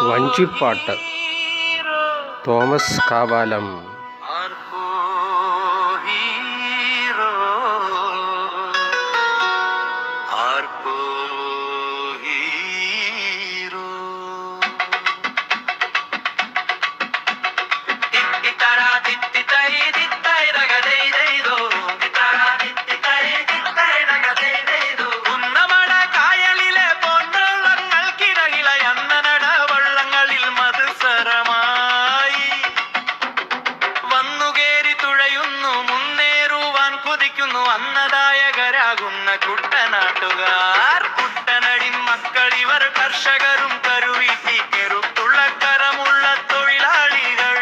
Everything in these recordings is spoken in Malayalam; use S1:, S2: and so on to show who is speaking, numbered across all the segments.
S1: വഞ്ചിപ്പാട്ട് തോമസ് കാവാലം.
S2: അന്നദായകരാകുന്ന കുട്ടനാട്ടുകാർ, കുട്ടനടി മക്കൾ ഇവർ കർഷകരും കരുവീട്ടി കെറുത്തുള്ള കരമുള്ള തൊഴിലാളികൾ.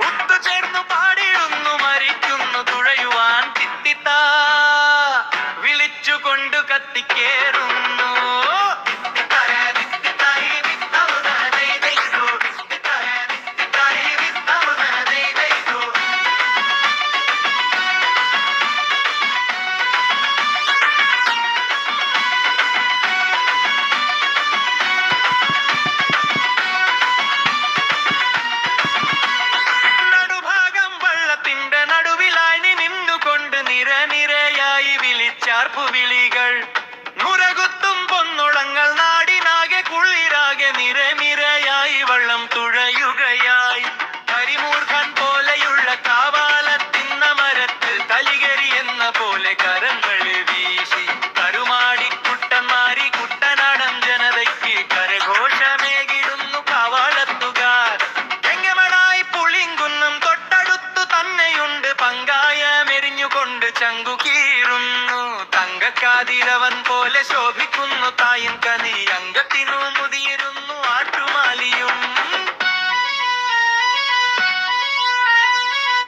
S2: ഒത്തുചേർന്നു പാടിടുന്നു മരിക്കുന്നു തുഴയുവാൻ തിത്തിത്താ വിളിച്ചുകൊണ്ട് കത്തിക്കേറുന്നു. വിളികൾ നുരകുത്തും പൊന്നുളങ്ങൾ നാടിനാകെ കുളിരാകെ നിരനിരയായി വള്ളം തുഴയുകയായി. കരിമൂർഖൻ പോലെയുള്ള കാവാലത്തിന്ന മരത്തിൽ തലികരി എന്ന പോലെ കരങ്ങൾ വീശി കരുമാടിക്കുട്ടന്മാരി കുട്ടനാടൻ ജനതയ്ക്ക് കരഘോഷമേകിടുന്നു കാവാലത്തുകാർ. എങ്ങമണായി പുളിങ്കുന്നും തൊട്ടടുത്തു തന്നെയുണ്ട് പങ്കായമെരിഞ്ഞുകൊണ്ട് ചങ്കുകീറുന്നു. തങ്കക്കാതിരവൻ പോലെ ശോഭിക്കുന്നു തായിൻ കനി, അംഗത്തിനു മുതിരുന്നു ആറ്റുമാലിയും.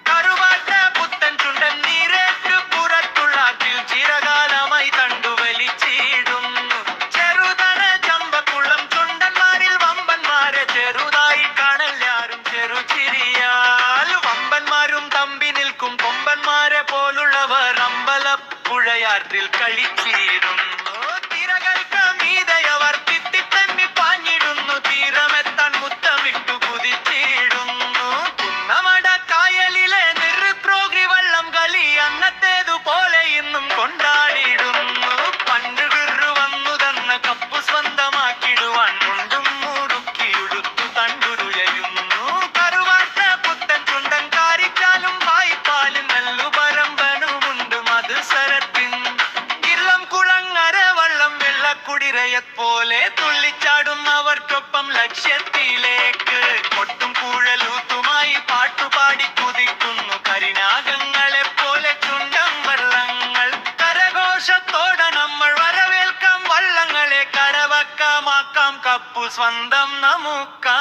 S2: കറുവാട്ട പുത്തൻ ചുണ്ടൻ നീരേറ്റു പുറത്തുള്ള ചിരകാലമായി തണ്ടുവലിച്ചിടുന്നു. ചെറുതന ചമ്പക്കുളം ചുണ്ടന്മാരിൽ വമ്പന്മാരെ ചെറുതായി കാണല്ലാരും ചെറുചിരിയാൽ. വമ്പന്മാരും തമ്പി നിൽക്കും കൊമ്പന്മാരെ പോലുള്ളവർ അമ്പലപ്പുഴയാற்றிൽ കളിച്ചിരുന്നു. തിരകൾക്ക് മീതയവർ തിത്തിത്തന്നി പാഞ്ഞിടുന്നു, തീരമെത്താൻ മുത്തമിട്ടു കുതിച്ചിടുന്നു. കുന്നമട കായലിലെ നിർപ്രോഗ്രി വള്ളം കളി അന്നത്തേതുപോലെ ഇന്നും കൊണ്ടാടിടുന്നു. പണ്ട് വിറു വന്നു തന്ന കപ്പു സ്വന്തമാക്കിടുവാൻ മുണ്ടും മുറുക്കിയുടുത്തു തണ്ടുതുഴയുന്നു. കറുവാട്ട പുത്തൻ ചുണ്ടൻ കാരിച്ചാലും വായ്പാലും നെല്ലുപരമ്പനുമുണ്ട് മധുസരത്തിൻ. ഇളം കുളങ്ങര വള്ളം വെള്ളക്കുടിരയെപ്പോലെ തുള്ളിച്ചാടുന്നവർക്കൊപ്പം ലക്ഷ്യത്തിലേക്ക്. കൊട്ടും കൂഴലൂത്തുമായി പാട്ടുപാടി കുതിക്കുന്നു കരിനാഗങ്ങളെപ്പോലെ ചുണ്ടൻ വള്ളങ്ങൾ. കരഘോഷത്തോടെ നമ്മൾ വരവേൽക്കാം വള്ളങ്ങളെ, കരവക്കമാക്കാം കപ്പു സ്വന്തം നമുക്കാ.